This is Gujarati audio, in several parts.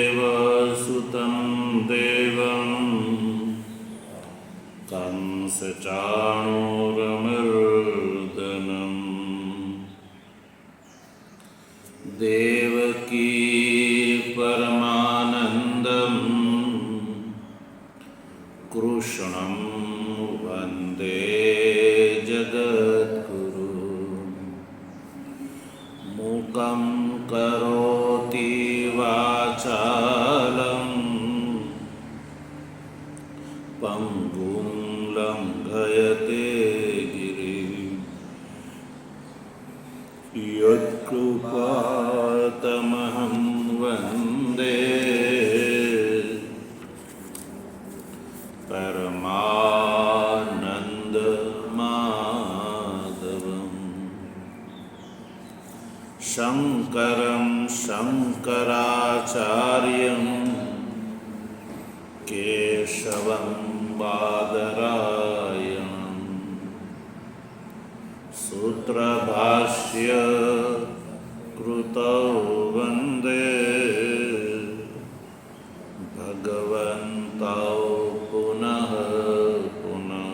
वसुदेवसुतं देवं कंसचाणूरमर्दनं देवकी परमानन्दं कृष्णं वन्दे जगद्गुरुं मूकं करोति वाचालं पङ्गुं लङ्घयते गिरिं यत्कृपातमहं वन्दे परमानन्दमाधवम् शङ्करं शङ्कराचार्यं केशवं बादरायणं सूत्रभाष्य कृतौ वन्दे भगवन्तौ पुनः पुनः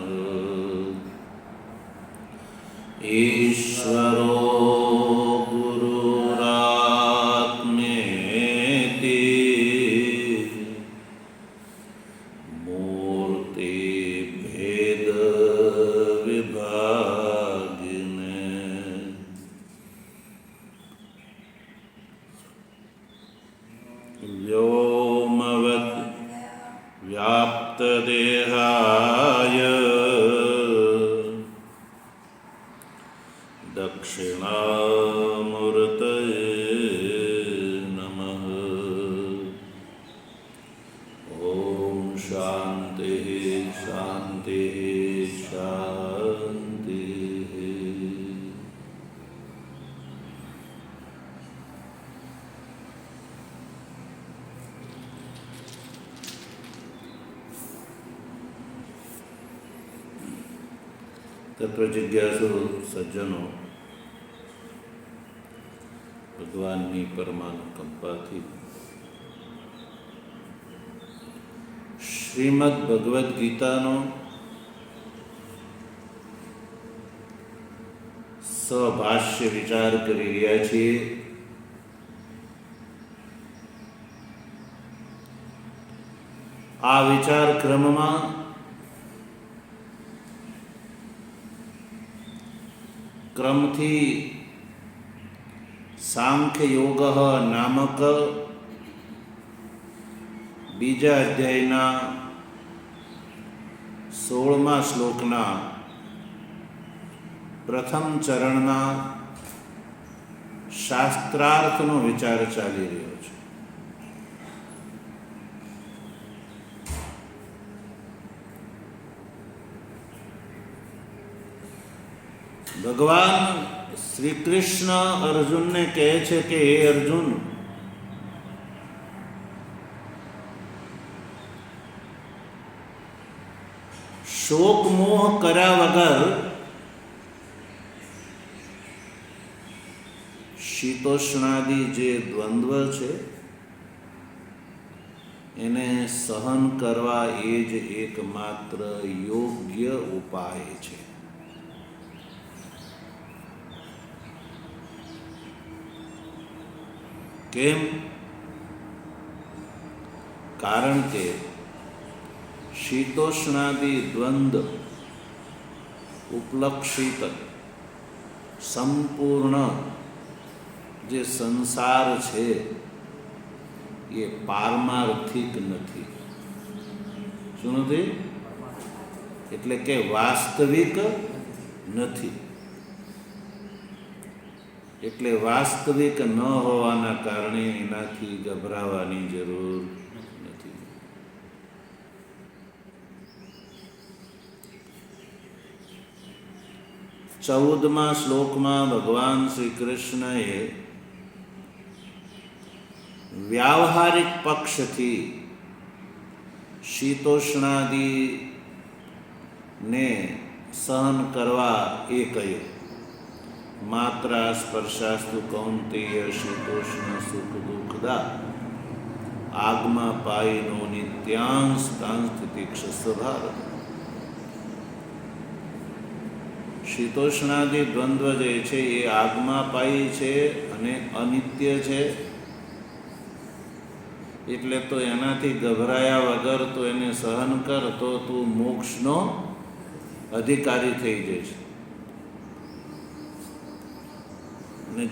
ईश्वरो व्याप्तदेहाय दक्षिणामूर्तये नमः। ॐ शान्तिः शान्तिः शान्तिः। તત્વજિજ્ઞાસુ સજ્જનો ભગવાનની પરમાનુકંપાથી શ્રીમદ ભગવદ્ ગીતાનો સભાષ્ય વિચાર કરી રહ્યા છીએ. આ વિચાર ક્રમમાં ક્રમથી સાંખ્ય યોગ નામક બીજા અધ્યાયના 16મા શ્લોકના પ્રથમ ચરણના શાસ્ત્રાર્થનો વિચાર ચાલી રહ્યો છે. ભગવાન શ્રી કૃષ્ણ અર્જુનને કહે છે કે હે અર્જુન, શોક મોહ કર્યા વગર શીતોષ્ણાદિ જે દ્વંદ્વ છે એને સહન કરવા એ જ એકમાત્ર યોગ્ય ઉપાય છે. કેમ? કારણ કે શીતોષ્ણાદિ દ્વંદ્વ ઉપલક્ષિત સંપૂર્ણ જે સંસાર છે એ પારમાર્થિક નથી. શું નથી? એટલે કે વાસ્તવિક નથી. એટલે વાસ્તવિક ન હોવાના કારણે એનાથી ગભરાવાની જરૂર નથી. ચૌદમા શ્લોકમાં ભગવાન શ્રી કૃષ્ણએ વ્યાવહારિક પક્ષથી શીતોષ્ણાદિને સહન કરવા એ કહ્યું. માત્રા સ્પર્શાસ્તુ કૌંતેય શીતોષ્ણ સુખ દુઃખદા આગમાં પાયનો નિત્યાંશ કાંસ્થિતિક્ષ ભારત. શીતોષ્ણાદિ દ્વંદ્વ જે છે એ આગમાં પાયી છે અને અનિત્ય છે. એટલે તો એનાથી ગભરાયા વગર તો એને સહન કર, તો તું મોક્ષનો અધિકારી થઈ જઈશ. અને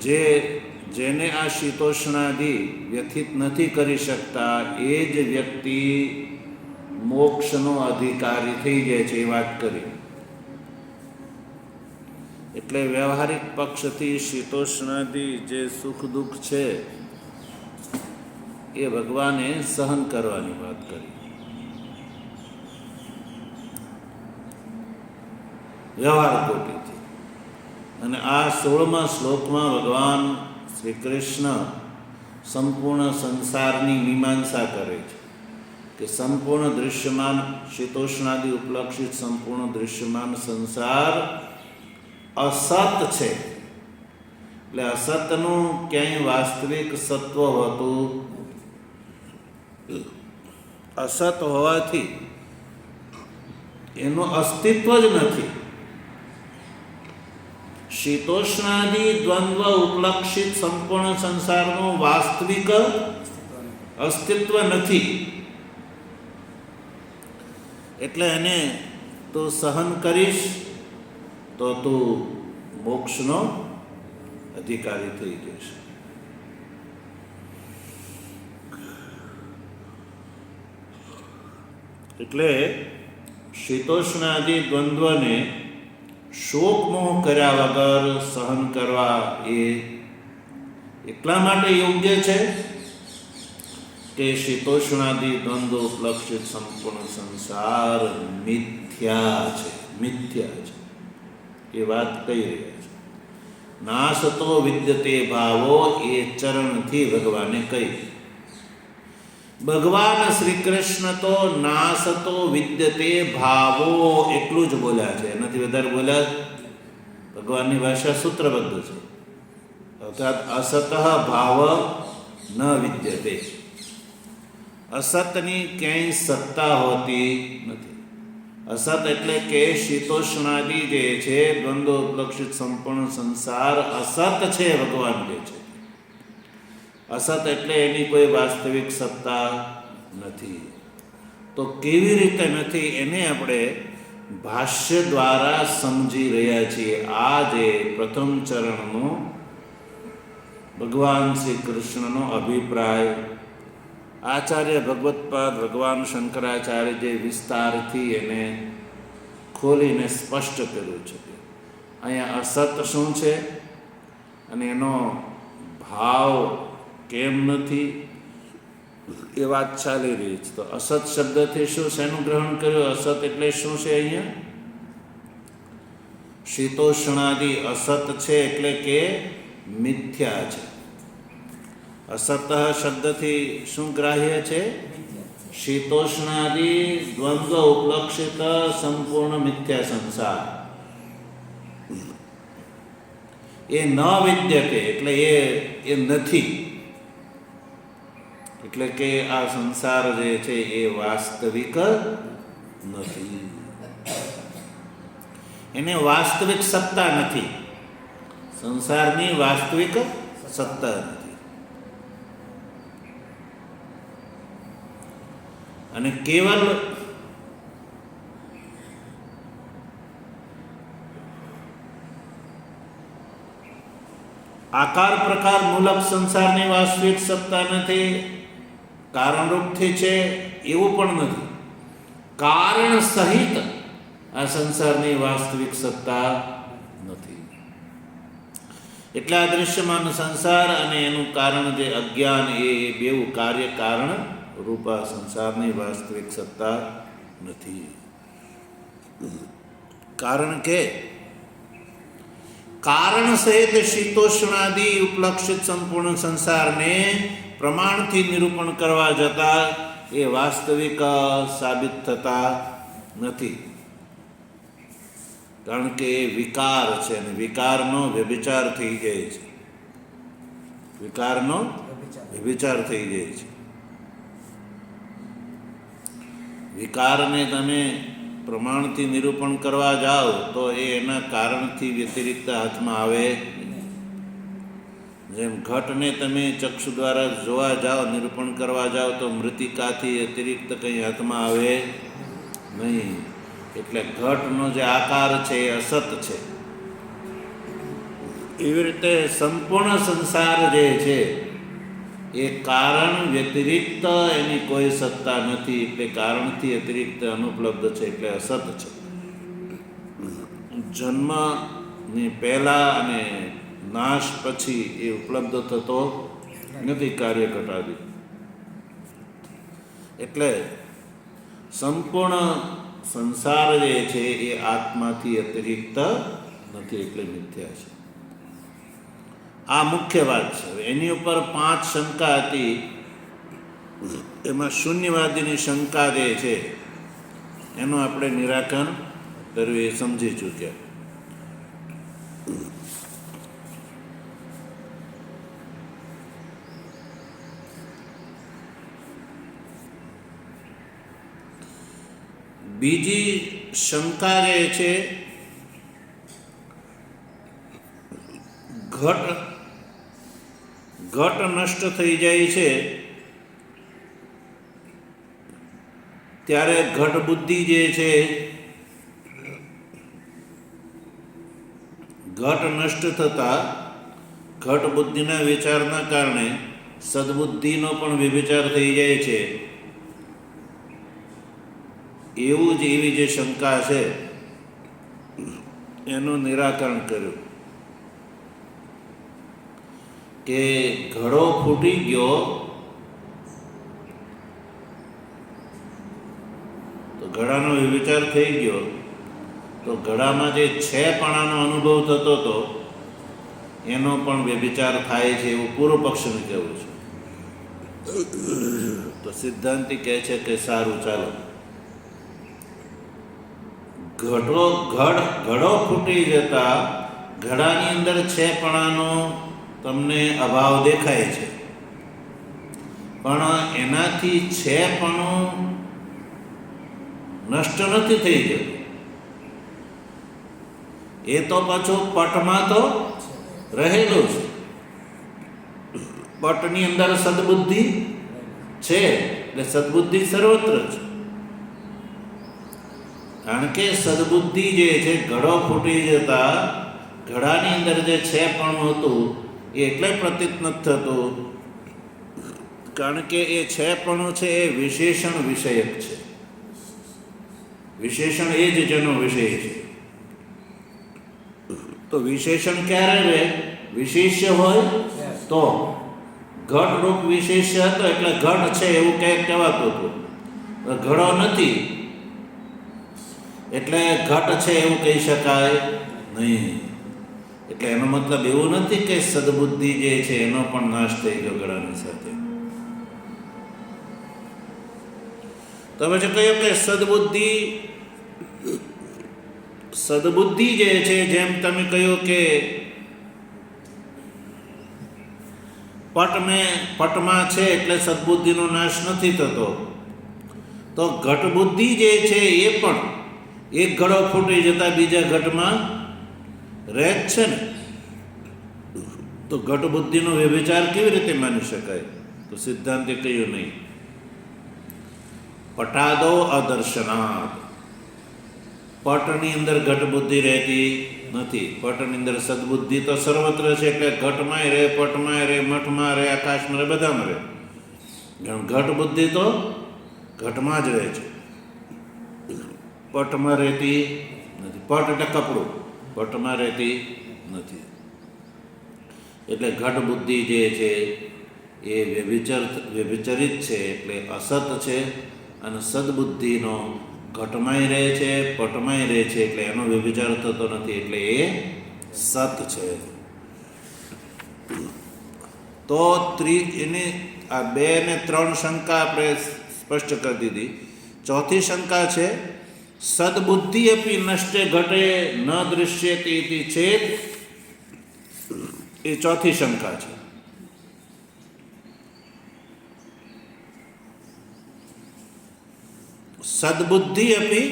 જેને આ શીતોષ્ણાદિ વ્યથિત નથી કરી શકતા એ જ વ્યક્તિ મોક્ષનો અધિકારી થઈ જાય છે, એ વાત કરી. એટલે વ્યવહારિક પક્ષથી શીતોષ્ણાદિ જે સુખ દુઃખ છે એ ભગવાને સહન કરવાની વાત કરી. વ્યવહાર કોટીથી. અને આ 16મા શ્લોકમાં ભગવાન શ્રી કૃષ્ણ સંપૂર્ણ સંસારની મીમાંસા કરે છે કે સંપૂર્ણ દૃશ્યમાન શીતોષ્ણાદિ ઉપલક્ષિત સંપૂર્ણ દૃશ્યમાન સંસાર અસત છે. એટલે અસતનું ક્યાંય વાસ્તવિક સત્વ હોતું, અસત હોવાથી એનું અસ્તિત્વ જ નથી. શીતોષ્ણાદિ દ્વંદ્વ ઉપલક્ષિત સંપૂર્ણ સંસારનું વાસ્તવિક અસ્તિત્વ નથી. એટલે એને તું સહન કરીશ તો તું મોક્ષનો અધિકારી થઈ જઈશ. એટલે શીતોષ્ણાદિ દ્વંદ્વને શોકમોહ કર્યા વગર સહન કરવા એ એટલા માટે યોગ્ય છે કે શીતોષ્ણાદિ દ્વંદ્વ ઉપલક્ષિત સંપૂર્ણ સંસાર મિથ્યા છે. મિથ્યા છે એ વાત કહી રહ્યા છે. નાસતો વિદ્યતે ભાવો એ ચરણથી ભગવાને કહી. ભગવાન શ્રી કૃષ્ણ તો નાસતો વિદ્યતે ભાવો એટલું જ બોલ્યા છે, એનાથી વધારે બોલ્યા. ભગવાનની ભાષા સૂત્રબદ્ધ છે. અર્થાત અસત ભાવ ન વિદ્યતે. અસતની ક્યાંય સત્તા હોતી નથી. અસત એટલે કે શીતોષ્ણાદિ જે છે દ્વંદ્વ ઉપલક્ષિત સંપૂર્ણ સંસાર અસત છે. ભગવાન જે છે અસત એટલે એની કોઈ વાસ્તવિક સત્તા નથી. તો કેવી રીતે નથી એને આપણે ભાષ્ય દ્વારા સમજી રહ્યા છીએ. આ જે પ્રથમ ચરણનો ભગવાન શ્રી કૃષ્ણનો અભિપ્રાય આચાર્ય ભગવત્પાદ ભગવાન શંકરાચાર્ય જે વિસ્તારથી એને ખોલીને સ્પષ્ટ કર્યું છે. અહીંયા અસત શું છે અને એનો ભાવ કેમ નથી એ વાત ચાલી રહી છે. તો અસત શબ્દથી શું શેનું ગ્રહણ કર્યું? અસત એટલે શું છે? અહીંયા શીતોષ્ણાદિ અસત છે એટલે કે મિથ્યા છે. અસત શબ્દથી શું ગ્રાહ્ય છે? શીતોષ્ણાદિ દ્વંદ્વ ઉપલક્ષિત સંપૂર્ણ મિથ્યા સંસાર. એ ન વિદ્યતે એટલે એ નથી. એટલે કે આ સંસાર જે છે એ વાસ્તવિક નથી. એને વાસ્તવિક સત્તા નથી. સંસારની વાસ્તવિક સત્તા નથી. અને કેવલ આકાર પ્રકાર મૂલક સંસારની વાસ્તવિક સત્તા નથી. કારણરૂપથી છે એવું પણ નથી. કારણ સહિત આ સંસારની વાસ્તવિક સત્તા નથી. એટલે આ દૃશ્યમાન સંસાર અને એનું કારણ જે અજ્ઞાન એ બેઉ કાર્ય કારણ રૂપા સંસારની વાસ્તવિક સત્તા નથી. કારણ કે કારણ સહિત શીતોષ્ણાદિ ઉપલક્ષિત સંપૂર્ણ સંસારને પ્રમાણથી નિરૂપણ કરવા જતા એ વાસ્તવિક સાબિત થતા નથી. કારણ કે એ વિકાર છે અને વિકારનો વ્યભિચાર થઈ જાય છે. વિકારનો વ્યભિચાર થઈ જાય છે. વિકારને તમે પ્રમાણથી નિરૂપણ કરવા જાઓ તો એ એના કારણથી વ્યતિરિક્ત હાથમાં આવે નહીં. જેમ ઘટને તમે ચક્ષુ દ્વારા જોવા જાઓ, નિરૂપણ કરવા જાઓ તો મૃતિકાથી અતિરિક્ત કંઈ હાથમાં આવે નહીં. એટલે ઘટનો જે આકાર છે એ અસત છે. એવી રીતે સંપૂર્ણ સંસાર જે છે એ કારણ વ્યતિરિક્ત એની કોઈ સત્તા નથી. એટલે કારણથી અતિરિક્ત અનુપલબ્ધ છે, એટલે અસત છે. જન્મની પહેલા અને નાશ પછી એ ઉપલબ્ધ થતો નથી કાર્ય ઘટાડી. એટલે સંપૂર્ણ સંસાર જે છે એ આત્માથી અતિરિક્ત નથી, એટલે મિથ્યા છે. આ મુખ્ય વાત છે. એની ઉપર 5 શંકા હતી. એમાં શૂન્યવાદીની શંકા જે છે એનું આપણે નિરાકરણ કર્યું, એ સમજી ચૂક્યા. બીજી શંકા જે છે ઘટ નષ્ટ થઈ જાય છે ત્યારે ઘટ બુદ્ધિ જે છે, ઘટ નષ્ટ થતા ઘટ બુદ્ધિના વિચારના કારણે સદબુદ્ધિનો પણ વ્યભિચાર થઈ જાય છે. એવી જે શંકા છે એનું નિરાકરણ કર્યું કે ઘડો ફૂટી ગયો તો ઘડાનો વ્યભિચાર થઈ ગયો, તો ઘડામાં જે છેપણાનો અનુભવ થતો હતો એનો પણ વ્યભિચાર થાય છે, એવું પૂર્વ પક્ષનું કહેવું છે. તો સિદ્ધાંતિ કહે છે કે સારું, ચાલો, ઘડો ફૂટી જતા ઘડાની અંદર છેપણાનો તમને અભાવ દેખાય છે, પણ એનાથી છેપણું નષ્ટ નથી થઈ જતું. એ તો પાછું પટમાં તો રહેલું છે. પટની અંદર સદબુદ્ધિ છે, એટલે સદબુદ્ધિ સર્વત્ર છે. કારણ કે સદબુદ્ધિ જે છે, ઘડો ફૂટી જતા ઘડાની અંદર જે છેપણું હતું એ એટલે પ્રતીત નથી થતું કારણ કે એ છેપણું છે એ વિશેષણ વિષયક છે. વિશેષણ એ જ જેનો વિષય છે. તો વિશેષણ ક્યારે રહે? વિશેષ્ય હોય તો. ઘટરૂપ વિશેષ્ય હતો એટલે ઘટ છે એવું કંઈક કહેવાતું હતું. ઘડો નથી એટલે ઘટ છે એવું કહી શકાય નહીં. એટલે એનો મતલબ એવું નથી કે સદબુદ્ધિ જે છે એનો પણ નાશ થઈ ગયો ઘડાની સાથે. તમે જે કહ્યું કે સદબુદ્ધિ જે છે, જેમ તમે કહ્યું કે પટમાં છે એટલે સદબુદ્ધિનો નાશ નથી થતો, તો ઘટબુદ્ધિ જે છે એ પણ એક ઘડો ફૂટી જતા બીજા ઘટમાં રહે જ છે ને. તો ઘટબુદ્ધિનો વ્યભિચાર કેવી રીતે માની શકાય? તો સિદ્ધાંતે કહ્યું નહીં. પટાદો અદર્શનાદ. પટની અંદર ઘટબુદ્ધિ રહેતી નથી. પટની અંદર સદબુદ્ધિ તો સર્વત્ર છે, એટલે ઘટમાંય રહે, પટમાંય રહે, મઠમાં રહે, આકાશમાં રહે, બધામાં રહે. ઘટબુદ્ધિ તો ઘટમાં જ રહે છે, પટમાં રહેતી નથી. પટ એટલે કપડું, પટમાં રહેતી નથી. એટલે ઘટબુદ્ધિ જે છે એ વ્યભિચરિત છે, એટલે અસત છે. અને સદબુદ્ધિનો ઘટમાંય રહે છે, પટમાંય રહે છે, એટલે એનો વ્યભિચાર થતો નથી, એટલે એ સત છે. તો એની આ 2 અને 3 શંકા આપણે સ્પષ્ટ કરી દીધી. ચોથી શંકા છે સદબુદ્ધિ અપી નષ્ટે ઘટે ન દૃશ્યતે ઇતિ ચેત, એ ચોથી શંકા છે. સદબુદ્ધિ અપી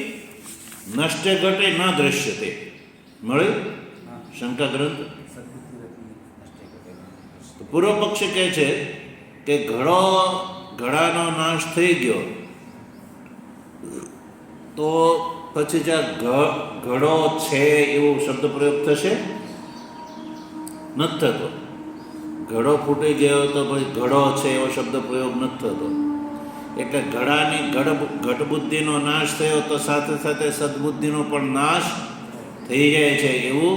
નષ્ટે ઘટે ન દૃશ્યતે મળે શંકા ગ્રંથ. તો પૂર્વ પક્ષ કહે છે કે ઘડાનો નાશ થઈ ગયો તો પછી જ્યાં ઘડો છે એવો શબ્દ પ્રયોગ થશે? નથી થતો. ઘડો ફૂટી ગયો તો પછી ઘડો છે એવો શબ્દ પ્રયોગ નથી થતો. એટલે ઘડાની ઘટબુદ્ધિનો નાશ થયો તો સાથે સાથે સદબુદ્ધિનો પણ નાશ થઈ જાય છે એવું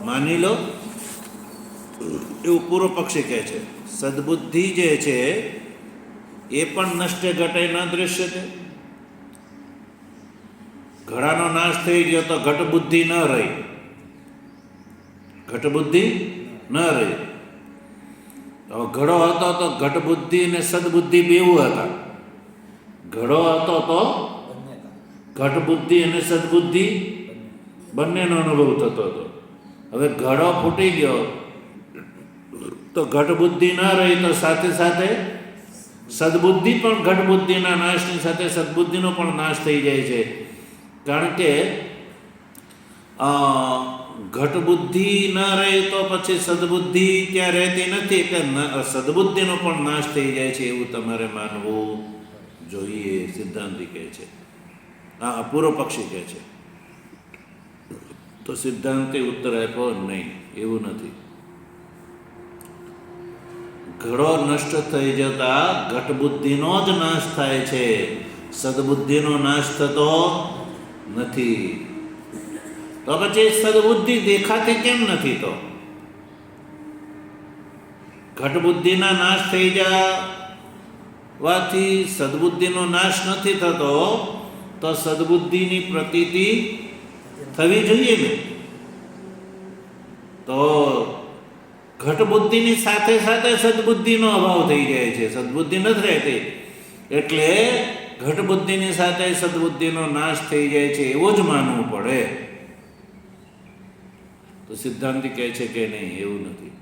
માની લો, એવું પૂર્વ પક્ષી કહે છે. સદબુદ્ધિ જે છે એ પણ નષ્ટે ઘટે ન દૃશ્યતે. ઘડાનો નાશ થઈ ગયો તો ઘટબુદ્ધિ ન રહી, ઘટબુદ્ધિ ન રહી. હવે ઘડો હતો તો ઘટબુદ્ધિ અને સદબુદ્ધિ બેવું હતા. ઘડો હતો તો ઘટબુદ્ધિ અને સદબુદ્ધિ બંનેનો અનુભવ થતો હતો. હવે ઘડો ફૂટી ગયો તો ઘટબુદ્ધિ ન રહી તો સાથે સાથે સદબુદ્ધિ પણ ઘટબુદ્ધિના નાશની સાથે સદબુદ્ધિનો પણ નાશ થઈ જાય છે. કારણ કે ઘટબુદ્ધિ ન રહે તો પછી સદબુદ્ધિ ત્યાં રહેતી નથી, એટલે સદબુદ્ધિનો પણ નાશ થઈ જાય છે એવું તમારે માનવું જોઈએ, સિદ્ધાંતિ કહે છે. પૂર્વ પક્ષી કહે છે. તો સિદ્ધાંતે ઉત્તર આપ્યો નહીં, એવું નથી. ઘડો નષ્ટ થઈ જતા ઘટબુદ્ધિનો જ નાશ થાય છે, સદબુદ્ધિનો નાશ થતો નથી. તો પછી સદબુદ્ધિ દેખાતી કેમ નથી? તો ઘટબુદ્ધિના નાશ થઈ જવાથી સદબુદ્ધિનો નાશ નથી થતો, તો સદબુદ્ધિની પ્રતીતિ થવી જોઈએ ને. તો ઘટબુદ્ધિની સાથે સાથે સદબુદ્ધિનો અભાવ થઈ જાય છે, સદબુદ્ધિ નથી રહેતી. એટલે ઘટબુદ્ધિની સાથે સદબુદ્ધિનો નાશ થઈ જાય છે એવું જ માનવું પડે. તો સિદ્ધાંતિ કહે છે કે નહીં, એવું નથી.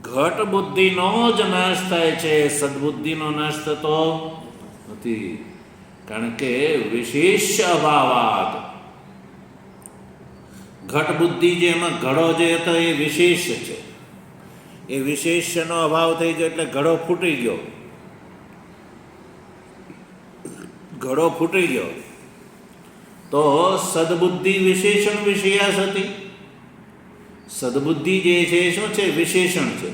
ઘટ બુદ્ધિનો જ નાશ થાય છે, સદબુદ્ધિનો નાશ થતો નથી. કારણ કે વિશેષ અભાવાત ઘટ બુદ્ધિ જે એમાં ઘડો જે હતો એ વિશેષ છે, એ વિશેષનો અભાવ થઈ ગયો એટલે ઘડો ફૂટી ગયો. ઘડો ફૂટી ગયો તો સદબુદ્ધિ વિશેષણ વિષયાસ હતી. સદબુદ્ધિ જે છે શું છે? વિશેષણ છે.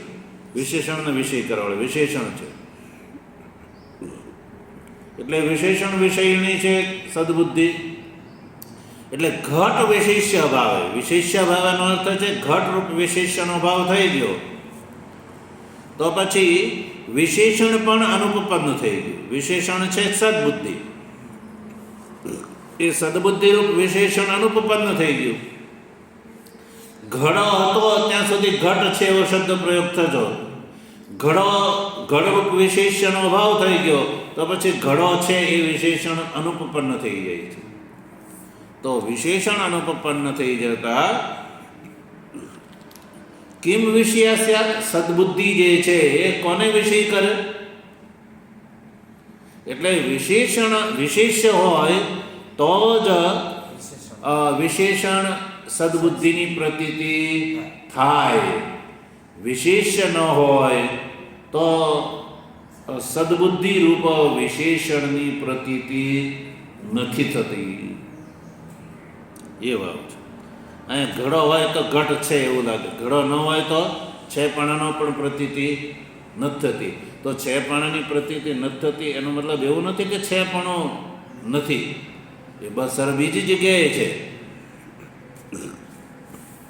વિશેષણને વિષય કરવા વિશેષણ છે. એટલે વિશેષણ વિષયની છે સદબુદ્ધિ. એટલે ઘટ વિશેષ્ય ભાવે, વિશેષ્ય ભાવેનો અર્થ છે ઘટ રૂપ વિશેષનો ભાવ થઈ ગયો તો પછી વિશેષણ પણ અનુપન્ન થઈ ગયું. વિશેષણ છે સદબુદ્ધિ, એ સદબુદ્ધિ રૂપ વિશેષણ અનુપન્ન થઈ ગયું. ઘડો હતો ત્યાં સુધી ઘટ છે એવો શબ્દ પ્રયોગ થતો, ઘડરૂપ વિશેષણનો અભાવ થઈ ગયો તો પછી ઘડો છે એ વિશેષણ અનુપન્ન થઈ જાય છે. તો વિશેષણ અનુપન્ન થઈ જતા કિમ વિષયાસ્યાત, સદબુદ્ધિ જે છે એ કોને વિષય કરે? એટલે વિશેષ્ય હોય તો જ વિશેષણ સદબુદ્ધિની પ્રતીતિ થાય. વિશેષ્ય ન હોય તો સદબુદ્ધિ રૂપ વિશેષણની પ્રતીતિ નથી થતી. એ વાત છે. અહીંયા ઘડો હોય તો ઘટ છે એવું લાગે, ઘડો ન હોય તો છેપણાનો પણ પ્રતીતિ નથી થતી. તો છેપણાની પ્રતીતિ નથી થતી એનો મતલબ એવું નથી કે છેપણો નથી, એ બસ સર બીજી જગ્યાએ છે.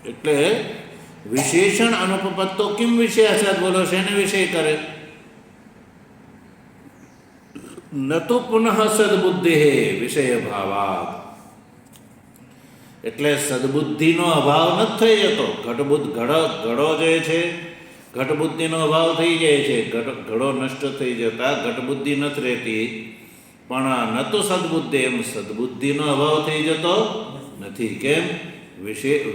એટલે વિશેષણ અનુપપત્તો કિમ વિષયાસાદ, બોલો શેને વિષય કરે? ન તો પુનઃ સદબુદ્ધિ વિષય ભાવાત. એટલે સદબુદ્ધિનો અભાવ નથી થઈ જતો. ઘડો જે છે ઘટબુદ્ધિનો અભાવ થઈ જાય છે. ઘડો નષ્ટ થઈ જતા ઘટબુદ્ધિ નથી રહેતી પણ ન તો સદબુદ્ધિ, એમ સદબુદ્ધિનો અભાવ થઈ જતો નથી. કેમ?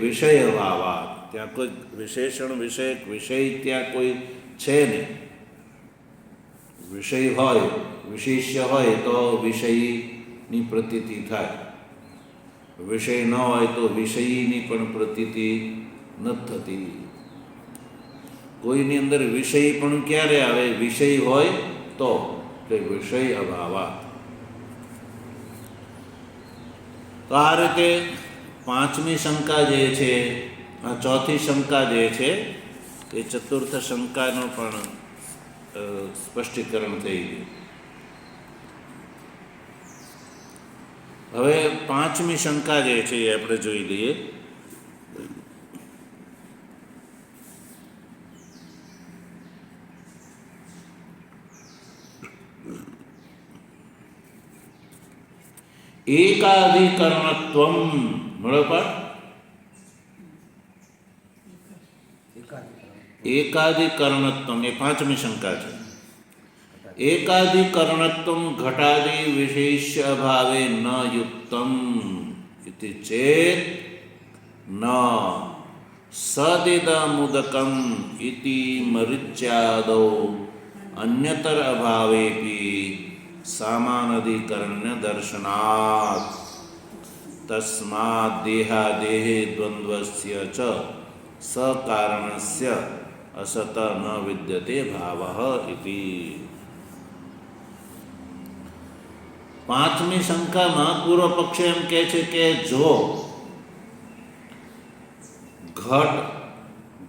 વિષય ભાવા, ત્યાં કોઈ વિશેષણ વિષયક વિષય ત્યાં કોઈ છે નહીં. વિષય હોય, વિશેષ્ય હોય તો વિષયની પ્રતીતિ થાય, વિષય ન હોય તો વિષયની પણ પ્રતીતિ નથી થતી. કોઈની અંદર વિષય પણ ક્યારે આવે? વિષય હોય તો, એટલે વિષય અભાવા. તો આ રીતે પાંચમી શંકા જે છે, આ ચોથી શંકા જે છે એ ચતુર્થ શંકાનો પણ સ્પષ્ટીકરણ થઈ ગયું. હવે પાંચમી શંકા જે છે એ આપણે જોઈ લઈએ. એકાધિકરણત્વમ, બરોબર? એકાધિકરણત્વમ એ પાંચમી શંકા છે. એકાધિકરણત્વમ ઘટાદિ વિશેષ્ય અભાવે ન યુક્તમ ઇતિ ચેત ન સદિદમુદકમ ઇતિ મરીચ્યાદો અન્યતર અભાવેપી સામાનધિકરણ્ય દર્શનાત તસ્માદ દેહાદેહે દ્વંદ્વસ્ય ચ સકારણસ્ય અસત ન વિદ્યતે ભાવઃ ઇતિ. પાંચમી શંકામાં પૂર્વ પક્ષ એમ કહે છે કે જો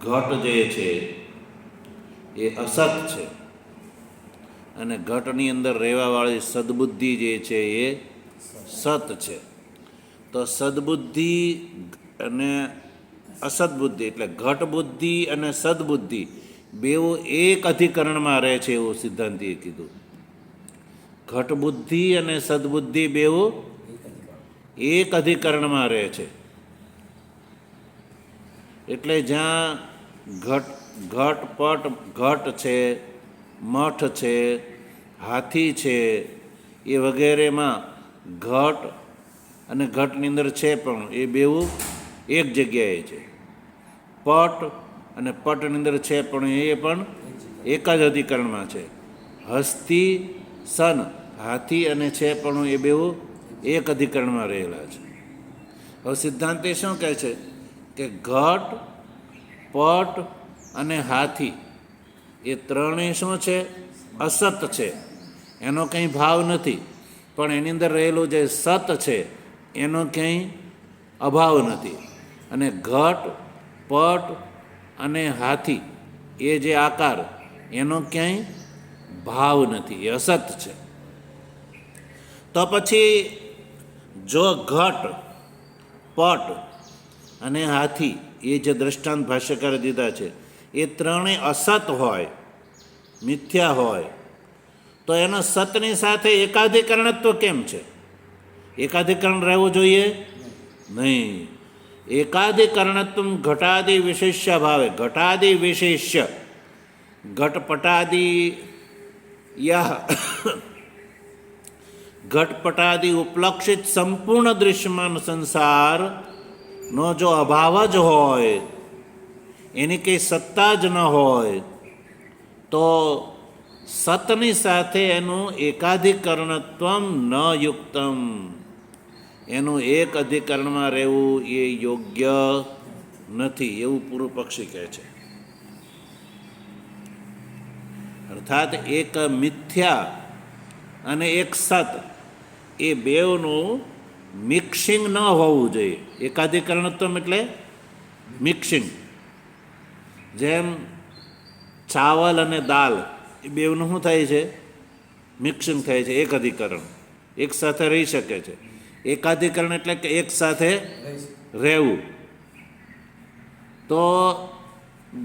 ઘટ જે છે એ અસત છે અને ઘટની અંદર રહેવાવાળી સદબુદ્ધિ જે છે એ સત છે, તો સદબુદ્ધિ અને અસદબુદ્ધિ એટલે ઘટ બુદ્ધિ અને સદબુદ્ધિ બેઉ એક અધિકરણમાં રહે છે એવું સિદ્ધાંતિએ કીધું. ઘટ બુદ્ધિ અને સદબુદ્ધિ બેઉ એક અધિકરણમાં રહે છે. એટલે જ્યાં ઘટ છે, મઠ છે, હાથી છે, એ વગેરેમાં ઘટ અને ઘટની અંદર છે પણ એ બેઉ એક જગ્યાએ છે. પટ અને પટની અંદર છે પણ એ પણ એક જ અધિકરણમાં છે. હસ્તી, સન, હાથી અને છે પણ એ બેઉ એક અધિકરણમાં રહેલા છે. હવે સિદ્ધાંતે શું કહે છે કે ઘટ, પટ અને હાથી એ ત્રણેય શું છે? અસત છે, એનો કંઈ ભાવ નથી. પણ એની અંદર રહેલું જે સત છે એનો ક્યાંય અભાવ નથી. અને ઘટ, પટ અને હાથી એ જે આકાર એનો ક્યાંય ભાવ નથી, એ અસત છે. તો પછી જો ઘટ, પટ અને હાથી એ જે દ્રષ્ટાંત ભાષ્યકારે દીધા છે એ ત્રણેય અસત હોય, મિથ્યા હોય, તો એનો સતની સાથે એકાધિકરણત્વ કેમ છે? એકાધિકરણ રહેવું જોઈએ નહીં. એકાધિકરણત્વ ઘટાદિ વિશેષ્ય ભાવે, ઘટાદિ વિશેષ્ય, ઘટપટાદિ ઘટપટાદિ ઉપલક્ષિત સંપૂર્ણ દૃશ્યમાન સંસારનો જો અભાવ જ હોય, એની કંઈ સત્તા જ ન હોય, તો સતની સાથે એનું એકાધિકરણત્વમ ન યુક્તમ, એનું એક અધિકરણમાં રહેવું એ યોગ્ય નથી, એવું પૂર્વ પક્ષી કહે છે. અર્થાત એક મિથ્યા અને એક સત એ બેવનું મિક્સિંગ ન હોવું જોઈએ. એકાધિકરણત્વ એટલે મિક્સિંગ. જેમ ચાવલ અને દાલ એ બેવનું શું થાય છે? મિક્સિંગ થાય છે, એક અધિકરણ, એક સાથે રહી શકે છે. એકાધિકરણ એટલે કે એક સાથે રહેવું. તો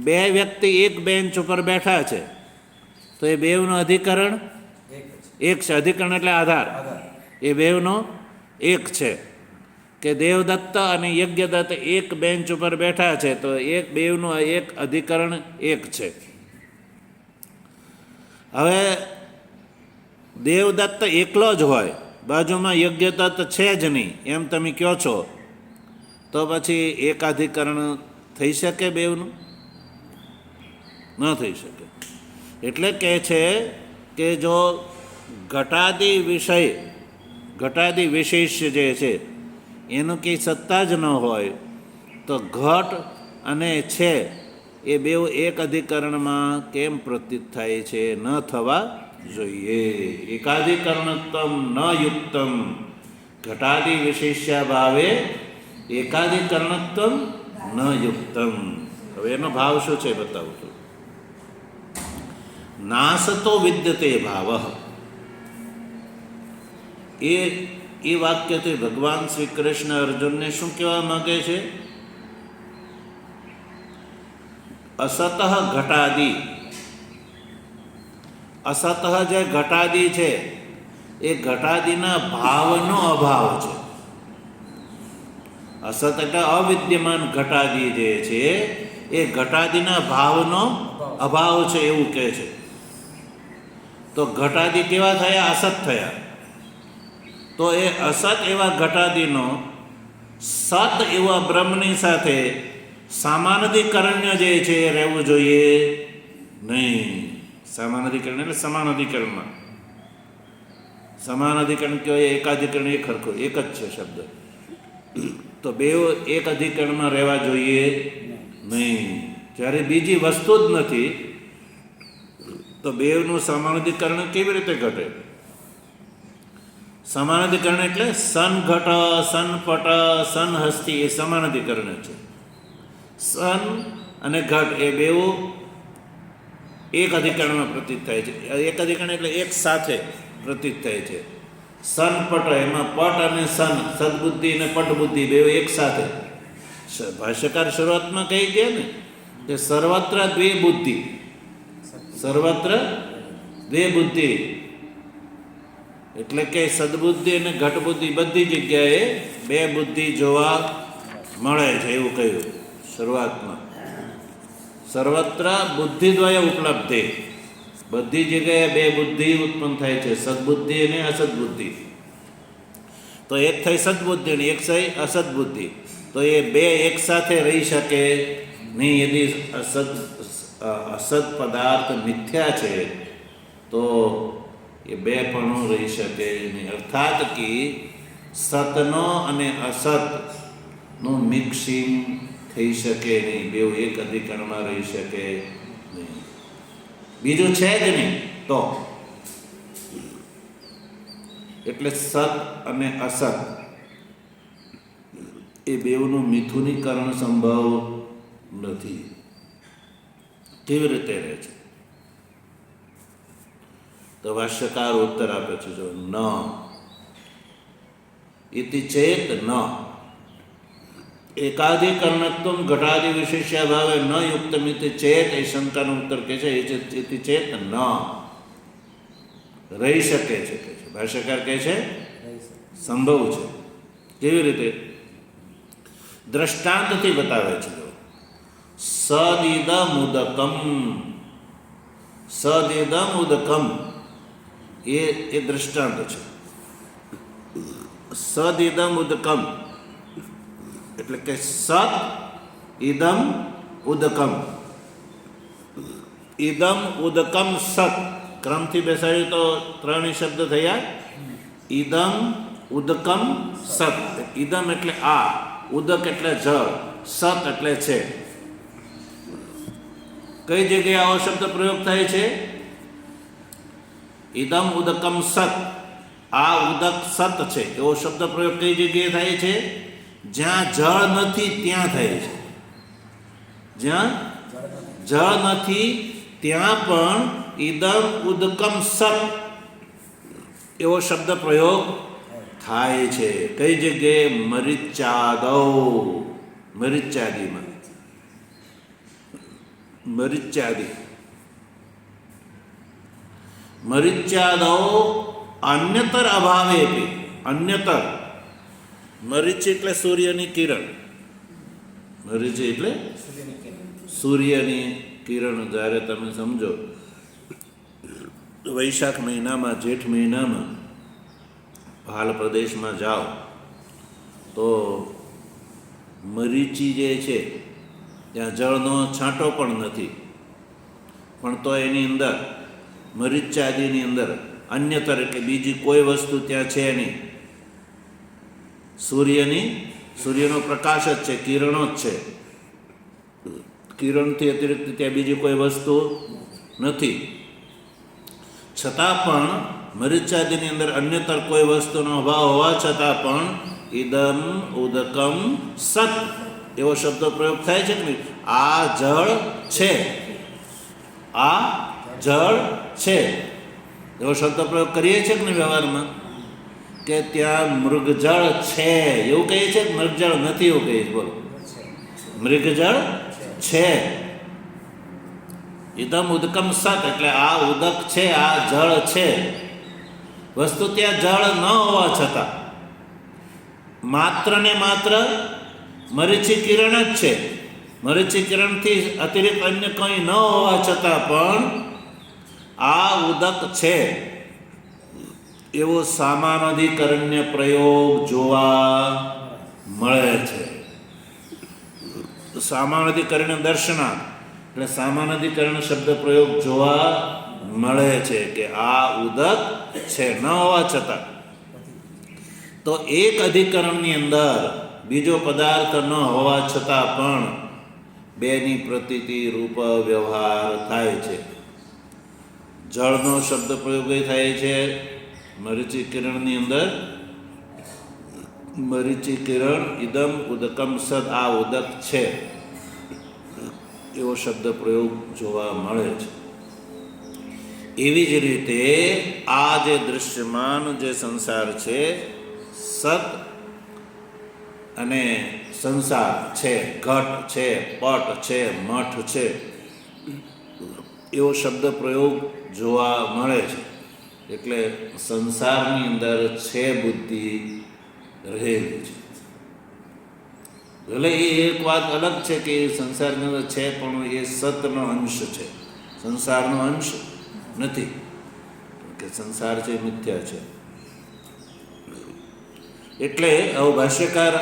બે વ્યક્તિ એક બેન્ચ ઉપર બેઠા છે તો એ બેવનું અધિકરણ એક છે. અધિકરણ એટલે આધાર. એ બેવનો એક છે. કે દેવદત્ત અને યજ્ઞદત્ત એક બેન્ચ ઉપર બેઠા છે તો એક બેવનું એક અધિકરણ એક છે. હવે દેવદત્ત એકલો જ હોય, બાજુમાં યજ્ઞદત્ત છે જ નહીં એમ તમે કહો છો, તો પછી એકાધિકરણ થઈ શકે બેવનું? ન થઈ શકે. એટલે કહે છે કે જો ઘટાદી વિશેષ્ય જે છે એનું કંઈ સત્તા જ ન હોય તો ઘટ અને છે એ બેઉ એક અધિકરણમાં કેમ પ્રતીત થાય છે? ન થવા જોઈએ. એકાધિકરણત્વમ ન યુક્તમ ઘટાદિ વિશેષ્યા ભાવે એકાધિકરણત્વમ ન યુક્તમ. હવે એનો ભાવ શું છે બતાવું છું. નાસતો વિદ્યતે ભાવ, એ વાક્યથી ભગવાન શ્રી કૃષ્ણ અર્જુનને શું કહેવા માંગે છે? અસત ઘટાદિ, અસત જે ઘટાદિ છે એ ઘટાદિના ભાવનો અભાવ છે. અસત એટલે અવિદ્યમાન ઘટાદિ જે છે એ ઘટાદિના ભાવનો અભાવ છે એવું કહે છે. તો ઘટાદિ કેવા થયા? અસત થયા. તો એ અસત એવા ઘટાદિનો સત એવા બ્રહ્મની સાથે સામાનાધિકરણ્ય જે છે એ રહેવું જોઈએ નહીં. સામાનાધિકરણ એટલે સમાન અધિકરણમાં. સમાન અધિકરણ કહેવાય, એકાધિકરણ એક હરખું એક જ છે શબ્દ. તો બે એક અધિકરણમાં રહેવા જોઈએ નહીં. જ્યારે બીજી વસ્તુ જ નથી તો બેવનું સમાનાધિકરણ કેવી રીતે ઘટે? સમાનાધિકરણ એટલે સન ઘટ, સન પટ, સન હસ્તી એ સમાનાધિકરણ છે. સન અને ઘટ એ બેઉ એક અધિકરણમાં પ્રતીત થાય છે. એક અધિકરણ એટલે એક સાથે પ્રતીત થાય છે. સન પટ એમાં પટ અને સન, સદબુદ્ધિ અને પટબુદ્ધિ બેઉ એક સાથે. ભાષ્યકાર શરૂઆતમાં કહી ગયા ને કે સર્વત્ર દ્વે બુદ્ધિ, સર્વત્ર દ્વે બુદ્ધિ એટલે કે સદબુદ્ધિ અને ઘટબુદ્ધિ બધી જગ્યાએ બે બુદ્ધિ જોવા મળે છે એવું કહ્યું શરૂઆતમાં. સર્વત્ર બુદ્ધિદ્વય ઉપલબ્ધિ, બધી જગ્યાએ બે બુદ્ધિ ઉત્પન્ન થાય છે, સદબુદ્ધિ અને અસદબુદ્ધિ. તો એક થઈ સદબુદ્ધિ અને એક થઈ અસદબુદ્ધિ. તો એ બે એક સાથે રહી શકે નહીં. યદિ અસદ પદાર્થ મિથ્યા છે તો એ બે પણ રહી શકે નહીં. અર્થાત કે સતનો અને અસતનું મિક્સિંગ થઈ શકે નહીં. બેઉ એક અધિકરણમાં રહી શકે નહીં. બીજું છે જ નહીં તો એટલે સત અને અસત એ બેઉનું મિથુનીકરણ સંભવ નથી. કેવી રીતે રહે છે? તો ભાષ્યકાર ઉત્તર આપે છે જો ન ઇતિ ચેત ન એકાધિકરણત્વમ ઘટાદિ વિશેષ્યા ભાવે ન યુક્તમિતિ ચેત એ શંકાનો ઉત્તર કહે છે ઇતિ ચેત ન રહી શકે છે કે છે. ભાષ્યકાર કહે છે સંભવ છે. કેવી રીતે? દ્રષ્ટાંતથી બતાવે છે. સદિદમ ઉદકમ, સદિદમ ઉદકમ એ દ્રષ્ટાંત છે. સદિદમ ઉદકમ એટલે કે સત ઇદમ ઉદકમ, ઇદમ ઉદકમ સત ક્રમથી બેસાડ્યું તો ત્રણેય શબ્દ થયા. ઇદમ ઉદકમ સત. ઇદમ એટલે આ, ઉદક એટલે જળ, સત એટલે છે. કઈ જગ્યાએ આવો શબ્દ પ્રયોગ થાય છે? ઇદમ ઉદકમ સત, આ ઉદક સત છે એવો શબ્દ પ્રયોગ કઈ જગ્યાએ થાય છે? જ્યાં જળ નથી ત્યાં થાય છે. જ્યાં જળ નથી ત્યાં પણ ઇદમ ઉદકમ સત એવો શબ્દ પ્રયોગ થાય છે. કઈ જગ્યાએ? મરીચાદૌ, મરીચાદીમાં. મરીચાદી, મરીચાદૌ અન્યતર અભાવે, અન્યતર મરીચી એટલે સૂર્યની કિરણ, મરીચી એટલે સૂર્યની કિરણ. જ્યારે તમે સમજો વૈશાખ મહિનામાં, જેઠ મહિનામાં હાલ પ્રદેશમાં જાઓ તો મરીચી જે છે ત્યાં જળનો છાંટો પણ નથી, પણ તો એની અંદર મરીચાદીની અંદર અન્યતર એટલે બીજી કોઈ વસ્તુ ત્યાં છે નહીં. સૂર્યનો પ્રકાશ જ છે, કિરણો જ છે. કિરણથી અતિરિક્ત ત્યાં બીજી કોઈ વસ્તુ નથી. છતાં પણ મરીચાદીની અંદર અન્યતર કોઈ વસ્તુનો અભાવ હોવા છતાં પણ ઇદમ ઉદકમ સત એવો શબ્દ પ્રયોગ થાય છે કે નહીં? આ જળ છે, આ જળ છે એવો શબ્દ પ્રયોગ કરીએ છીએ કે નહીં વ્યવહારમાં? કે ત્યાં મૃગજળ છે એવું કહીએ છીએ કે મૃગજળ નથી એવું કહીએ છીએ? બોલો, મૃગજળ છે. ઇદમ ઉદકમ સત એટલે આ ઉદક છે, આ જળ છે. વસ્તુ ત્યાં જળ ન હોવા છતાં માત્ર ને માત્ર મરીચી કિરણ જ છે. મરીચી કિરણથી અતિરિક્ત અન્ય કંઈ ન હોવા છતાં પણ આ ઉદક છે એવો સામાનાધિકરણ્ય પ્રયોગ જોવા મળે છે. સામાનાધિકરણ દર્શનાર્થ એટલે સામાનાધિકરણ શબ્દ પ્રયોગ જોવા મળે છે કે આ ઉદક છે ન હોવા છતાં. તો એક અધિકરણની અંદર બીજો પદાર્થ ન હોવા છતાં પણ બેની પ્રતીતિ રૂપ વ્યવહાર થાય છે. જળનો શબ્દ પ્રયોગ થાય છે મરીચી કિરણની અંદર. મરીચી કિરણ ઇદમ ઉદકમ સદ આ ઉદક છે એવો શબ્દ પ્રયોગ જોવા મળે છે. એવી જ રીતે આ જે દૃશ્યમાન જે સંસાર છે, સત અને સંસાર છે, ઘટ છે, પટ છે, મઠ છે એવો શબ્દ પ્રયોગ જોવા મળે છે. એટલે સંસારની અંદર છે બુદ્ધિ રહેલી છે. ભલે એ એક વાત અલગ છે કે એ સંસારની અંદર છે, પણ એ સતનો અંશ છે, સંસારનો અંશ નથી. કે સંસાર છે મિથ્યા છે. એટલે આવું ભાષ્યકાર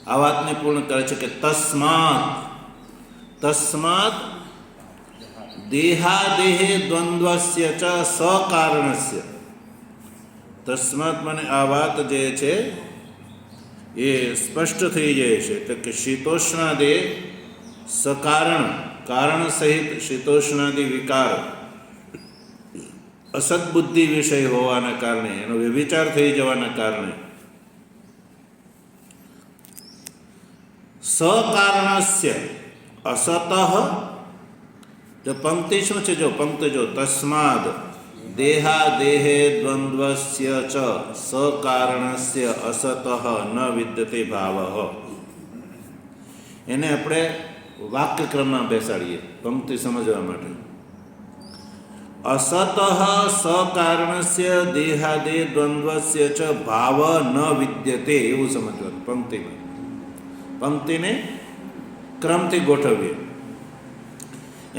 આ વાતને પૂર્ણ કરે છે કે તસ્માત દેહાદેહે દ્વંદ્વસ્ય ચ સકારણસ્ય. તસ્માત મને આ વાત જે છે એ સ્પષ્ટ થઈ જાય છે. એટલે કે શીતોષ્ણાદે સકારણ, કારણ સહિત શીતોષ્ણાદિ વિકાર અસદબુદ્ધિ વિષય હોવાના કારણે, એનો વ્યભિચાર થઈ જવાના કારણે સકારણસ્ય અસતઃ. જો પંક્તિ શું છે? જો પંક્તિ જો તસ્માદ દેહાદેહે દ્વંદ્વસ્ય ચ સકારણસ્ય અસતઃ ન વિદ્યતે ભાવઃ. એને આપણે વાક્યક્રમમાં બેસાડીએ પંક્તિ સમજવા માટે. અસતઃ સકારણસ્ય દેહાદેહ દ્વંદ્વસ્ય ચ ભાવ ન વિદ્યતે એવું સમજવાનું પંક્તિમાં. પંક્તિને ક્રમથી ગોઠવીએ.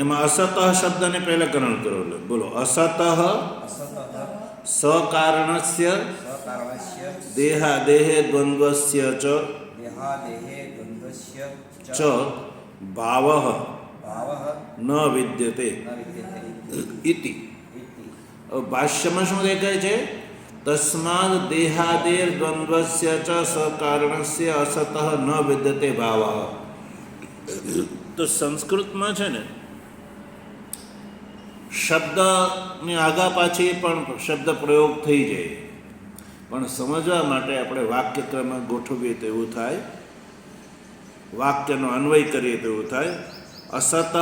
એમાં અસતઃ શબ્દને પહેલા ગ્રહણ કરો. બોલો, અસતઃ સકારણસ્ય દેહાદેહે દ્વંદ્વસ્ય ચ ભાવઃ ન વિદ્યતે ઇતિ. ભાષ્યમાં શું દેખાય છે? તસ્માદ દેહાદેર દ્વંદ્વસ્ય ચ સકારણસ્ય અસતઃ ન વિદ્યતે ભાવઃ. તો સંસ્કૃતમાં છે ને શબ્દની આગા પાછી પણ શબ્દ પ્રયોગ થઈ જાય, પણ સમજવા માટે આપણે વાક્યક્રમમાં ગોઠવીએ તો એવું થાય, વાક્યનો અન્વય કરીએ તો એવું થાય. અસતઃ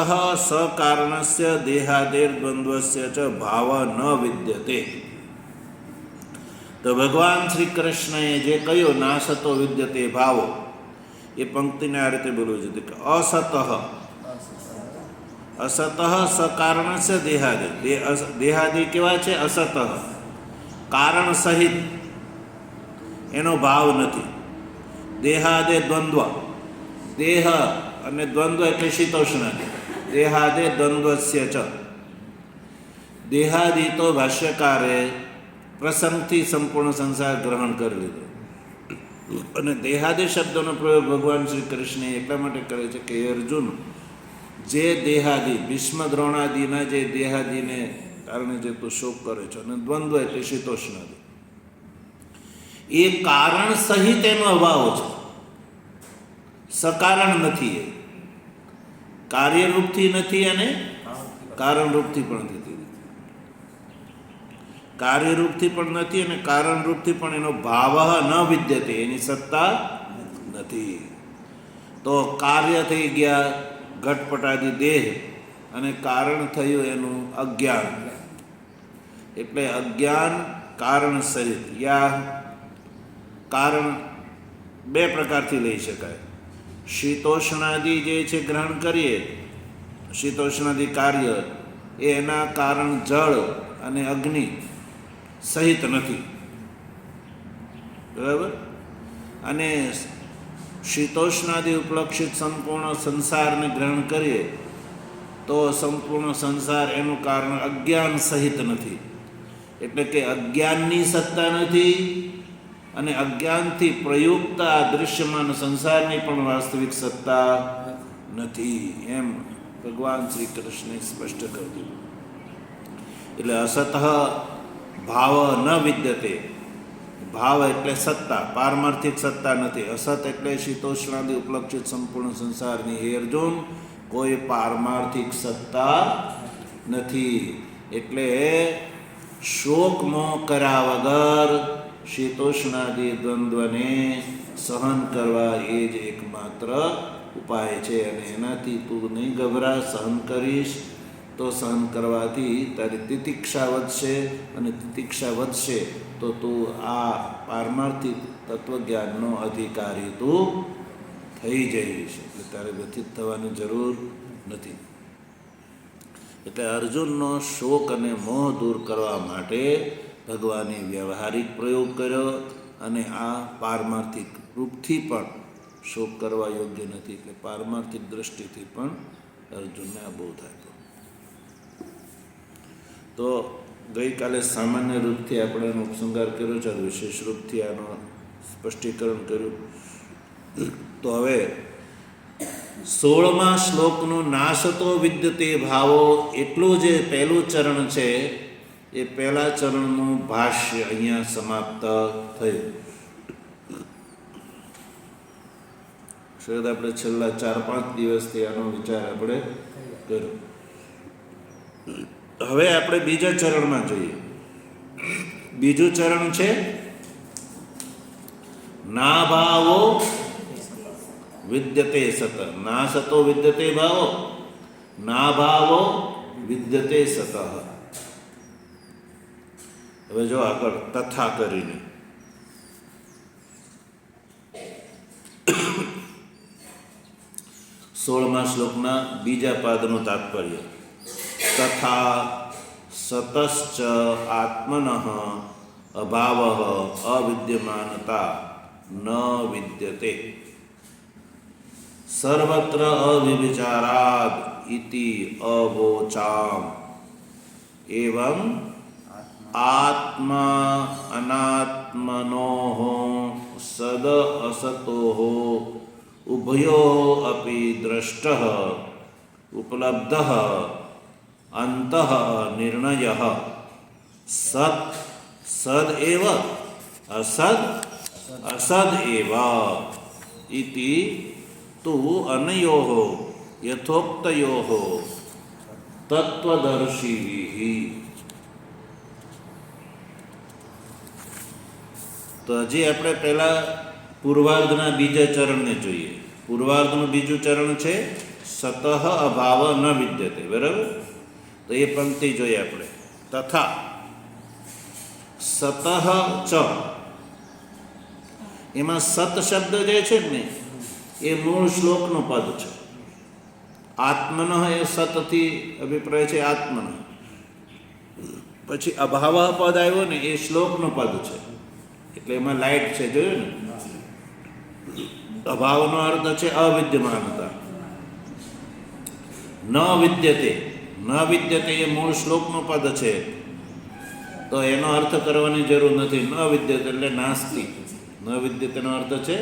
સકારણસ્ય દેહાદેર દ્વંદ્વસ્ય ચ ભાવ ન વિદ્યતે. તો ભગવાન શ્રી કૃષ્ણએ જે કહ્યું ના સતો વિદ્યતે ભાવો, એ પંક્તિને આ રીતે બોલવું જોઈએ કે અસતઃ સકારણસ્ય દેહાદે. દેહાદિ કેવા છે? અસતઃ, કારણ સહિત એનો ભાવ નથી. દેહાદે દ્વંદ્વ, દેહ અને દ્વંદ્વ એટલે શીતોષ્ણ. દેહાદે દ્વંદ્વસ્ય ચ, દેહાદિ તો ભાષ્યકારે પ્રસંગથી સંપૂર્ણ સંસાર ગ્રહણ કરી લીધો, અને દેહાદિ શબ્દનો પ્રયોગ ભગવાન શ્રી કૃષ્ણ એટલા માટે કરે છે કે અર્જુન, જે દેહાદિ ભીષ્મ દ્રોણાદિના જે દેહાદિને કારણે જે તું શોક કરે છે, અને દ્વંદ્વ એટલે શીતોષ્ણાદિ, એ કારણ સહિત એનો અભાવ છે, સકારણ નથી. એ કાર્યરૂપથી નથી અને કારણરૂપથી પણ નથી. કાર્યરૂપથી પણ નથી અને કારણરૂપથી પણ એનો ભાવ ન વિદ્યતે, એની સત્તા નથી. તો કાર્ય થઈ ગયા ઘટપટાદી દેહ, અને કારણ થયું એનું અજ્ઞાન. એટલે અજ્ઞાન કારણ સહિત, યા કારણ બે પ્રકારથી લઈ શકાય. શીતોષ્ણાદિ જે છે ગ્રહણ કરીએ, શીતોષ્ણાદિ કાર્ય એ એના કારણ જળ અને અગ્નિ સહિત નથી, બરાબર. અને શીતોષ્ણાદિ ઉપલક્ષિત સંપૂર્ણ સંસારને ગ્રહણ કરીએ તો સંપૂર્ણ સંસાર એનું કારણ અજ્ઞાન સહિત નથી. એટલે કે અજ્ઞાનની સત્તા નથી, અને અજ્ઞાનથી પ્રયુક્ત આ દૃશ્યમાન સંસારની પણ વાસ્તવિક સત્તા નથી, એમ ભગવાન શ્રી કૃષ્ણે સ્પષ્ટ કરી દીધું. એટલે અસત ભાવ ન વિદ્યતે, ભાવ એટલે સત્તા, પારમાર્થિક સત્તા નથી. અસત એટલે શીતોષ્ણાદિ ઉપલક્ષિત સંપૂર્ણ સંસારની હે અર્જુન કોઈ પારમાર્થિક સત્તા નથી. એટલે શોક મોહ કર્યા વગર શીતોષ્ણાદિ દ્વંદ્વને સહન કરવા એ જ એકમાત્ર ઉપાય છે. અને એનાથી તું નહીં ગભરા, સહન કરીશ તો સહન કરવાથી તારી તિતિક્ષા વધશે, અને તિતિક્ષા વધશે તો તું આ પારમાર્થિક તત્વજ્ઞાનનો અધિકારી તું થઈ જઈશ. એટલે તારે વ્યથિત થવાની જરૂર નથી. એટલે અર્જુનનો શોક અને મોહ દૂર કરવા માટે ભગવાને વ્યવહારિક પ્રયોગ કર્યો, અને આ પારમાર્થિક રૂપથી પણ શોક કરવા યોગ્ય નથી. એટલે પારમાર્થિક દ્રષ્ટિથી પણ અર્જુનને આ બોધ આપ્યો. તો ગઈકાલે સામાન્ય રૂપથી આપણે એનો ઉપસંહાર કર્યો છે, વિશેષ રૂપથી આનો સ્પષ્ટીકરણ કર્યું. તો હવે 16મા શ્લોકનું નાશતો વિદ્યતે ભાવો, એટલું જે પહેલું ચરણ છે એ પહેલા ચરણનું ભાષ્ય અહીંયા સમાપ્ત થયું. શાયદ આપણે છેલ્લા 4-5 દિવસથી આનો વિચાર આપણે કર્યો. હવે આપણે બીજા ચરણમાં જોઈએ. બીજું ચરણ છે ના ભાવો વિદ્યતે સત. ના સતો વિદ્યતે ભાવો, ના ભાવો વિદ્યતે સત. હવે જો આગળ તથા કરીને 16મા શ્લોકના બીજા પાદનું તાત્પર્ય તથા સતશ્ચ આત્મનઃ અભાવ અવિદ્યમાનતા ન વિદ્યતે સર્વત્ર અવિવિચારાદ ઇતિ અવોચામ એવં આત્મા અનાત્મનોઃ સદ અસતોઃ ઉભયો અપી દ્રષ્ટઃ ઉપલબ્ધઃ અંતઃ નિર્ણયઃ સત સદ એવ અસદ અસદ એવ ઇતિ તુ અનયોઃ યથોક્તયોઃ તત્વદર્શિभिः. તો હજી આપણે પહેલા પૂર્વાર્ધના બીજા ચરણને જોઈએ. પૂર્વાર્ધનું બીજું ચરણ છે સતઃ અભાવ ન વિદ્યતે, બરાબર. તો એ પંક્તિ જોઈએ આપણે. તથા સતઃ ચ, એમાં સત શબ્દ જે છે ને એ મૂળ શ્લોકનું પદ છે. આત્મન એ સતથી અભિપ્રાય છે, આત્મન. પછી અભાવ પદ આવ્યો ને એ શ્લોકનું પદ છે, એટલે એમાં લાઈટ છે, જોયું ને. અભાવનો અર્થ છે અવિદ્યમાનતા. ન વિદ્યતે, ન વિદ્યતે એ મૂળ શ્લોકનું પદ છે, તો એનો અર્થ કરવાની જરૂર નથી. ન વિદ્યતે એટલે નાસ્તિ. ન વિદ્યતેનો અર્થ છે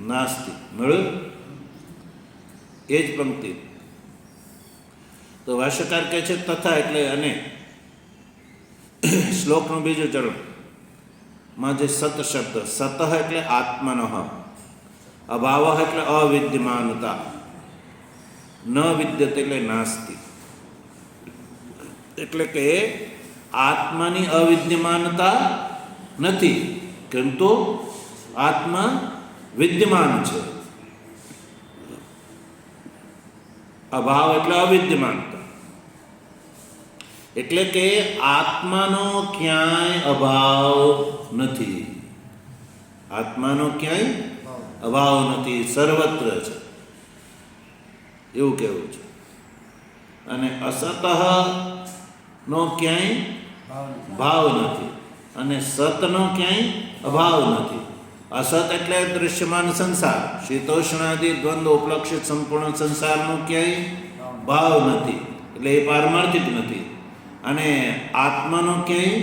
નાસ્તિ. મળ્યું? એ જ પંક્તિ. તો ભાષ્યકાર કહે છે તથા એટલે અને. શ્લોકનું બીજું ચરણ માં જે સત શબ્દ, સત એટલે આત્મનઃ, અભાવ એટલે અવિદ્યમાનતા, ન વિદ્યતે એટલે નાસ્તિ. એટલે કે આત્માની અવિદ્યમાનતા નથી, પરંતુ આત્મા વિદ્યમાન છે. અભાવ એટલે અવિદ્યમાનતા. એટલે કે આત્માનો ક્યાંય અભાવ નથી. આત્માનો ક્યાંય અભાવ નથી, સર્વત્ર છે, એવું કહેવું છે. અને અસતઃ નો ક્યાંય ભાવ નથી, અને સતનો ક્યાંય અભાવ નથી. અસત એટલે દૃશ્યમાન સંસાર, શીતોષ્ણાદિ દ્વંદ્વ ઉપલક્ષિત સંપૂર્ણ સંસારનો ક્યાંય ભાવ નથી, એટલે એ પારમાર્થિક નથી. અને આત્માનો ક્યાંય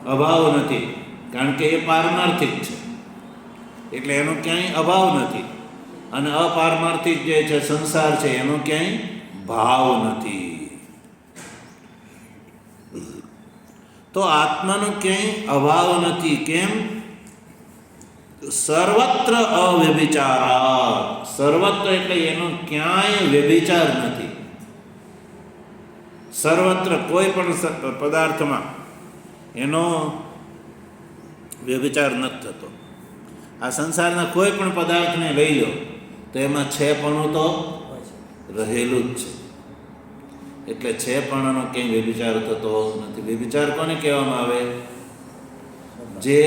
અભાવ નથી, કારણ કે એ પારમાર્થિક છે, એટલે એનો ક્યાંય અભાવ નથી. અને અપારમાર્થિક જે છે સંસાર છે એનો ક્યાંય ભાવ નથી. તો આત્માનો ક્યાંય અભાવ નથી. કેમ? સર્વત્ર અવ્યભિચારાત. સર્વત્ર એટલે એનો ક્યાંય વ્યભિચાર નથી. સર્વત્ર કોઈ પણ પદાર્થમાં એનો વ્યભિચાર નથી થતો. આ સંસારના કોઈ પણ પદાર્થને લઈ લો તો એમાં છેપણું તો રહેલું જ છે. એટલે છેપણાનો ક્યાંય વ્યભિચાર થતો નથી. વ્યભિચાર કોને કહેવામાં આવે? જે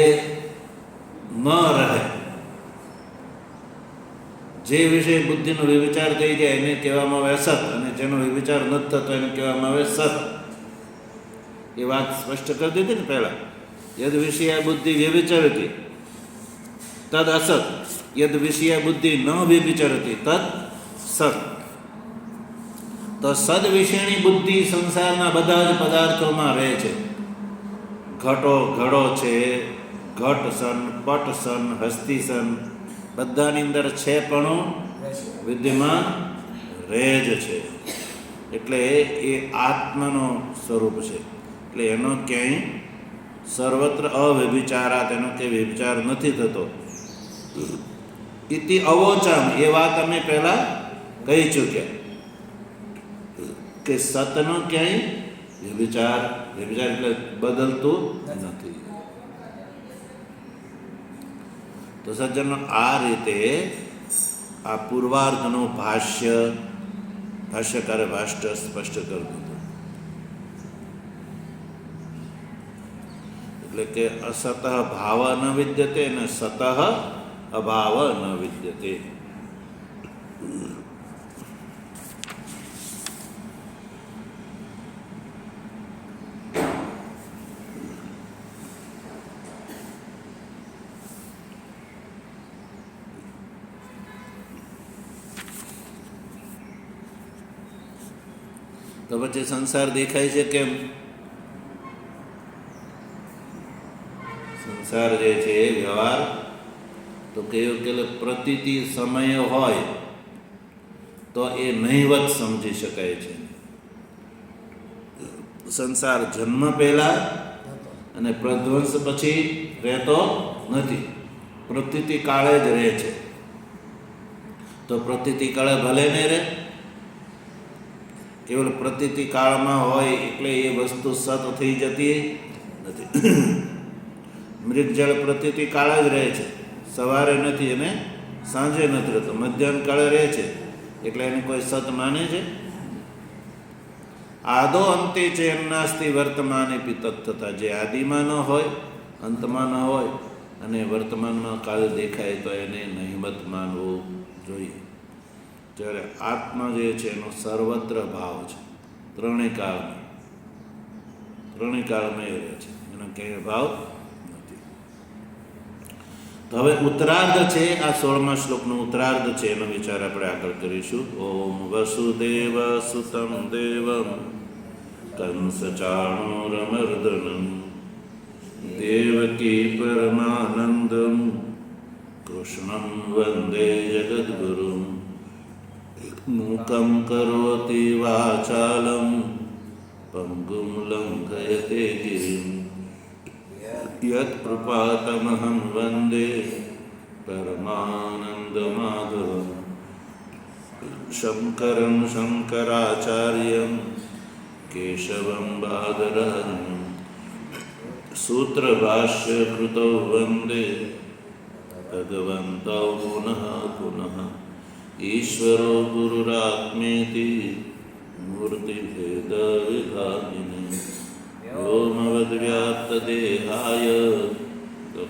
ન રહે, જે વિષય બુદ્ધિનો વ્યભિચાર થઈ જાય એને કહેવામાં આવે અસત, અને જેનો વ્યભિચાર નથી થતો એને કહેવામાં આવે સત. એ વાત સ્પષ્ટ કરી દીધી ને પહેલા. યદ વિષય બુદ્ધિ વ્યભિચરતી તદ અસત, યદ વિષય બુદ્ધિ ન વ્યભિચરતી તદ સત. તો સદ વિષયની બુદ્ધિ સંસારના બધા જ પદાર્થોમાં રહે છે. ઘડો છે, ઘટ સન, પટ સન, હસ્તી સન, બધાની અંદર છે પણ વિદ્યમાન રહે જ છે. એટલે એ આત્માનો સ્વરૂપ છે. એટલે એનો ક્યાંય સર્વત્ર અવ્યભિચારાત, એનો ક્યાંય વ્યભિચાર નથી થતો. ઇતિ અવોચામ, એ વાત અમે પહેલા કહી ચૂક્યા કે સતનો ક્યાંય વ્યભિચાર એટલે બદલતું નથી. તો સજ્જનો, આ રીતે આ પૂર્વાર્ધનું ભાષ્યકારે ભાષ્ય સ્પષ્ટ કરી દીધું. એટલે કે અસત ભાવ ન વિદ્યતે અને સત અભાવ ન વિદ્યતે. તો પછી સંસાર દેખાય છે કેમ? સંસાર જે છે એ વ્યવહાર તો કહ્યું કે પ્રતીતિ સમય હોય તો એ નહિવત સમજી શકાય છે. સંસાર જન્મ પહેલા અને પ્રધ્વંસ પછી રહેતો નથી, પ્રતીતિ કાળે જ રહે છે. તો પ્રતીતિ કાળે ભલે નહીં રહે, કેવલ પ્રતીતિ કાળમાં હોય એટલે એ વસ્તુ સત થઈ જતી નથી. મૃગજળ પ્રતીતિ કાળ જ રહે છે, સવારે નથી અને સાંજે નથી રહેતો, મધ્યાહન કાળે રહે છે, એટલે એને કોઈ સત માને છે? આદો અંતે છે એમનાસ્તિ વર્તમાને પિતત્થતા. જે આદિમાં ન હોય, અંતમાં ન હોય અને વર્તમાનમાં કાળ દેખાય તો એને નહિમત માનવું જોઈએ. જ્યારે આત્મા જે છે એનો સર્વત્ર ભાવ છે, ત્રણેય કાળમાં એ રહે છે, એનો ક્યાંય ભાવ નથી. તો હવે ઉત્તરાર્ધ છે, આ 16મા શ્લોકનો ઉત્તરાર્ધ છે, એનો વિચાર આપણે આગળ કરીશું. ઓમ વસુદેવ સુતમ દેવમ કંસ ચાણૂરમર્દનમ દેવકી પરમાનંદમ કૃષ્ણં વંદે જગદ્ગુરુમ મૂકં કરોતિ વાચાલમ પંગુમ લંઘયતે ગિરિમ યત્કૃપાતમહં વંદે પરમાનંદમાધવમ શંકરં શંકરાચાર્યં કેશવં બાદરાયણં સૂત્રભાષ્યકૃતૌ વંદે ભગવन्तौ પુનઃ પુનઃ ઈશ્વરો ગુરુરાત્મેતિ મૂર્તિભેદવિભાગિને વ્યોમવદ્વ્યાપ્તદેહાય